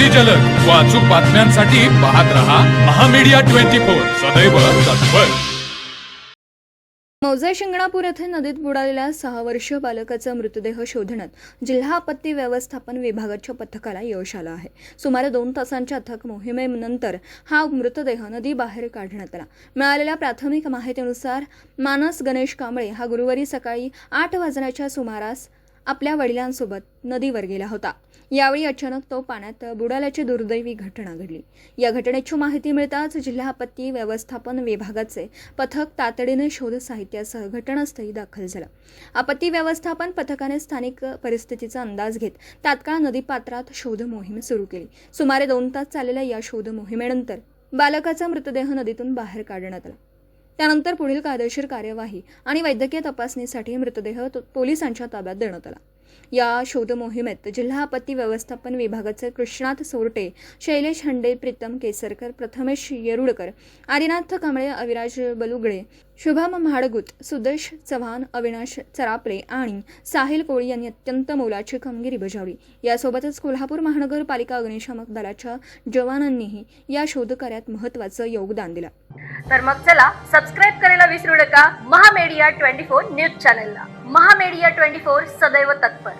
अति जलद व अचूक बातम्यांसाठी पाहत रहा महामीडिया 24 सदैव तत्पर। मौजे शिंगणापूर येथे नदीत बुडालेल्या 6 वर्षीय बालकाचा मृतदेह शोधण्यात जिल्हा आपत्ती व्यवस्थापन विभागाच्या पथकाला यश आलं आहे। सुमारे 2 तासांच्या अथक मोहिमेनंतर हा मृतदेह नदीबाहेर काढण्यात आला। मिळालेल्या प्राथमिक माहितीनुसार मानस गणेश कांबळे हा गुरुवारी सकाळी 8 वाजण्याच्या सुमारास आपल्या वडिलांसोबत नदीवर गेला होता। यावेळी अचानक तो पाण्यात बुडाल्याची दुर्दैवी घटना घडली। या घटनेची माहिती मिळताच जिल्हा आपत्ती व्यवस्थापन विभागाचे पथक तातडीने शोध साहित्यासह घटनास्थळी दाखल झालं। आपत्ती व्यवस्थापन पथकाने स्थानिक परिस्थितीचा अंदाज घेत तात्काळ नदीपात्रात शोध मोहीम सुरू केली। सुमारे 2 तास चाललेल्या या शोध मोहिमेनंतर बालकाचा मृतदेह नदीतून बाहेर काढण्यात आला। त्यानंतर पुढील कायदेशीर कार्यवाही आणि वैद्यकीय तपासणीसाठी मृतदेह पोलिसांच्या ताब्यात देण्यात आला। या शोध मोहिमेत जिल्हा आपत्ती व्यवस्थापन विभागाचे कृष्णात सोरटे, शैलेश हंडे, प्रीतम केसरकर, प्रथमेश येरुडकर, आदिनाथ कांबळे, अविराज बलुगडे, शुभम म्हाडगुत, सुदेश चव्हाण, अविनाश चरापले आणि साहिल कोळी यांनी अत्यंत मोलाची कामगिरी बजावली। यासोबतच कोल्हापूर महानगरपालिका अग्निशमक दलाच्या जवानांनीही या शोधकार्यात महत्त्वाचं योगदान दिलं। तर मग चला सबस्क्राइब करायला विसरू नका महामीडिया 24 न्यूज चॅनलला। महामीडिया 24 सदैव तत्पर।